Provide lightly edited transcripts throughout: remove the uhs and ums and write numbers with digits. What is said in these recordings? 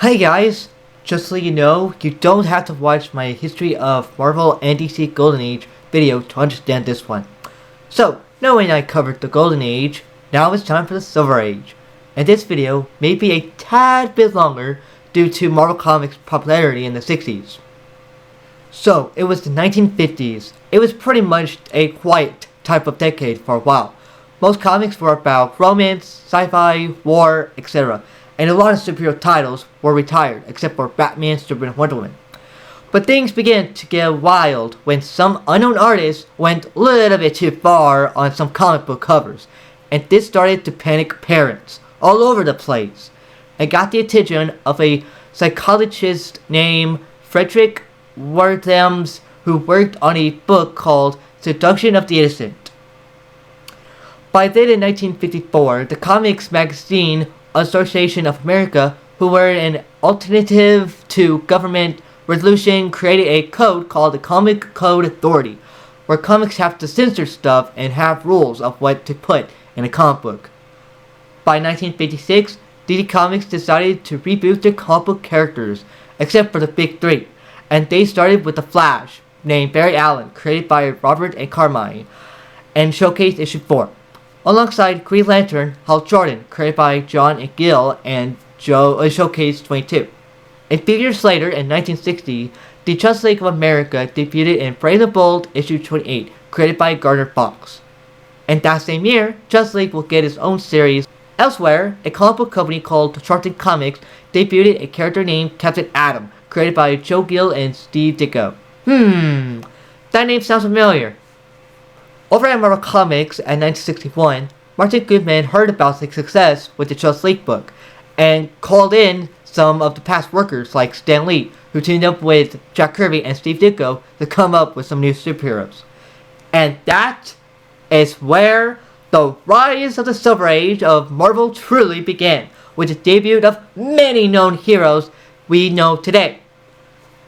Hey guys! Just so you know, you don't have to watch my history of Marvel and DC Golden Age video to understand this one. So, knowing I covered the Golden Age, now it's time for the Silver Age. And this video may be a tad bit longer due to Marvel Comics' popularity in the 60s. So, it was the 1950s. It was pretty much a quiet type of decade for a while. Most comics were about romance, sci-fi, war, etc. And a lot of superhero titles were retired, except for Batman, Superman, and Wonder Woman. But things began to get wild when some unknown artists went a little bit too far on some comic book covers, and this started to panic parents all over the place. It got the attention of a psychologist named Frederick Werthams, who worked on a book called Seduction of the Innocent. By then in 1954, the comics magazine Association of America, who were an alternative to government resolution, created a code called the Comic Code Authority, where comics have to censor stuff and have rules of what to put in a comic book. By 1956, DC Comics decided to reboot their comic book characters, except for the big three, and they started with The Flash, named Barry Allen, created by Robert and Carmine, and showcased issue 4. Alongside Green Lantern, Hal Jordan, created by John and Gill, and Showcase 22. A few years later, in 1960, the Justice League of America debuted in Brave the Bold, issue 28, created by Gardner Fox. And that same year, Justice League will get its own series. Elsewhere, a comic book company called Charlton Comics debuted a character named Captain Atom, created by Joe Gill and Steve Ditko. That name sounds familiar. Over at Marvel Comics in 1961, Martin Goodman heard about the success with the Justice League book, and called in some of the past workers like Stan Lee, who teamed up with Jack Kirby and Steve Ditko to come up with some new superheroes. And that is where the rise of the Silver Age of Marvel truly began, with the debut of many known heroes we know today.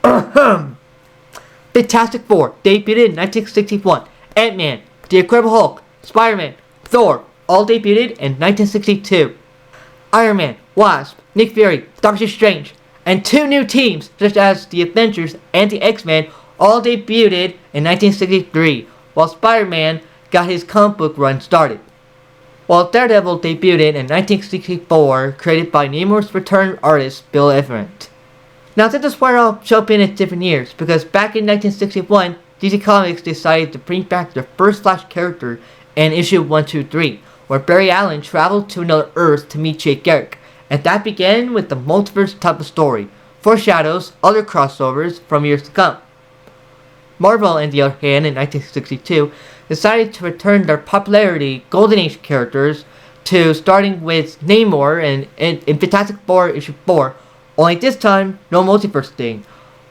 Fantastic Four debuted in 1961. Ant-Man, The Incredible Hulk, Spider-Man, Thor, all debuted in 1962. Iron Man, Wasp, Nick Fury, Doctor Strange, and two new teams such as the Avengers and the X-Men all debuted in 1963, while Spider-Man got his comic book run started. While Daredevil debuted in 1964, created by Namor's return artist Bill Everett. Now this is where I'll jump in at different years, because back in 1961, DC Comics decided to bring back their first Flash character in issue 123, where Barry Allen traveled to another Earth to meet Jake Garrick, and that began with the multiverse type of story, foreshadows other crossovers from years to come. Marvel, on the other hand, in 1962, decided to return their popularity Golden Age characters to starting with Namor in Fantastic Four issue 4, only this time, no multiverse thing.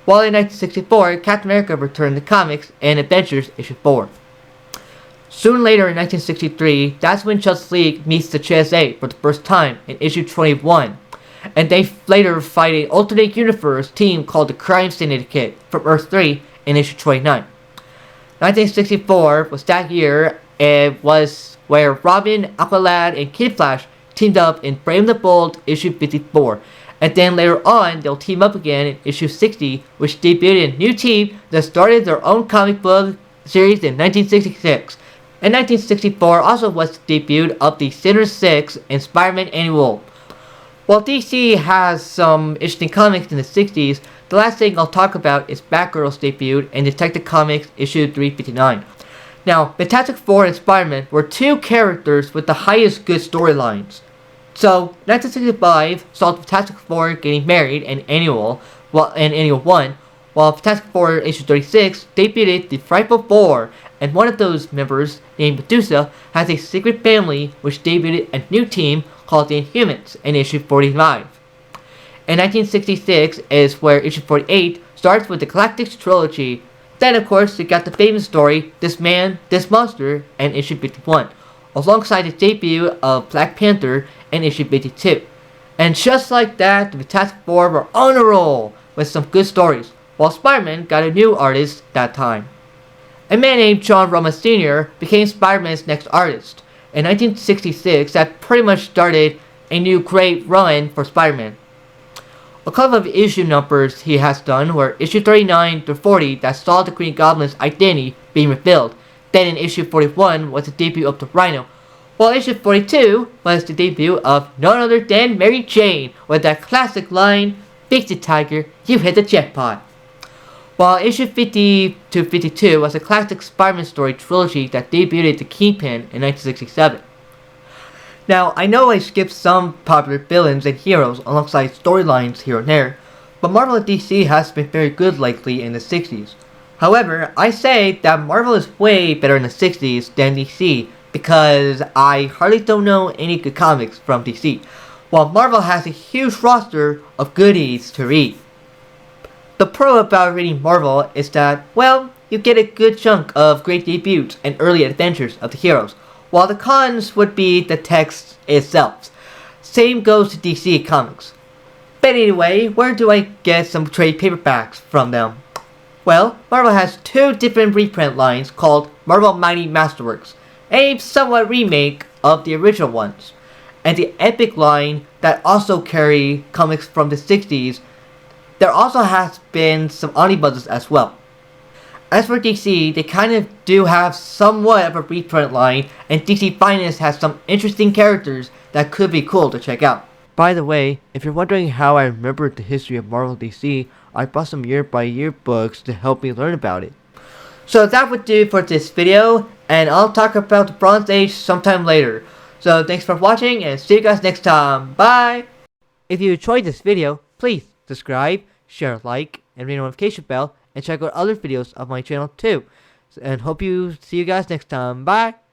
While in 1964, Captain America returned to comics in Adventures issue 4. Soon later in 1963, that's when Justice League meets the JSA for the first time in issue 21, and they later fight an alternate universe team called the Crime Syndicate from Earth 3 in issue 29. 1964 was that year. It was where Robin, Aqualad, and Kid Flash teamed up in Brave the Bold issue 54. And then later on, they'll team up again in issue 60, which debuted a new team that started their own comic book series in 1966. And 1964 also was the debut of the Sinister Six and Spider-Man Annual. While DC has some interesting comics in the 60s, the last thing I'll talk about is Batgirl's debut in Detective Comics issue 359. Now, Fantastic Four and Spider-Man were two characters with the highest good storylines. So, 1965 saw the Fantastic Four getting married in Annual 1, while Fantastic Four issue 36 debuted the Frightful Four, and one of those members, named Medusa, has a secret family which debuted a new team called the Inhumans in issue 45. In 1966 is where issue 48 starts with the Galactic Trilogy. Then, of course, you got the famous story, This Man, This Monster, in issue 51, alongside the debut of Black Panther in issue 52. And just like that, the Fantastic Four were on a roll with some good stories, while Spider-Man got a new artist that time. A man named John Romita Sr. became Spider-Man's next artist. In 1966, that pretty much started a new great run for Spider-Man. A couple of issue numbers he has done were issue 39 to 40 that saw the Green Goblin's identity being revealed. Then in issue 41 was the debut of the Rhino, while issue 42 was the debut of none other than Mary Jane with that classic line, "Fix it, Tiger, you hit the jackpot." While issue 50 to 52 was a classic Spider-Man story trilogy that debuted the Kingpin in 1967. Now, I know I skipped some popular villains and heroes alongside storylines here and there, but Marvel and DC has been very good lately in the 60s. However, I say that Marvel is way better in the 60s than DC because I hardly don't know any good comics from DC, while Marvel has a huge roster of goodies to read. The pro about reading Marvel is that, well, you get a good chunk of great debuts and early adventures of the heroes, while the cons would be the text itself. Same goes to DC Comics. But anyway, where do I get some trade paperbacks from them? Well, Marvel has two different reprint lines called Marvel Mighty Masterworks, a somewhat remake of the original ones, and the Epic line that also carry comics from the 60s. There also has been some omnibuses as well. As for DC, they kind of do have somewhat of a reprint line, and DC Finance has some interesting characters that could be cool to check out. By the way, if you're wondering how I remembered the history of Marvel DC, I bought some year-by-year books to help me learn about it. So that would do for this video, and I'll talk about the Bronze Age sometime later. So thanks for watching, and see you guys next time. Bye! If you enjoyed this video, please subscribe, share, like, and ring the notification bell, and check out other videos of my channel too. And hope you see you guys next time. Bye!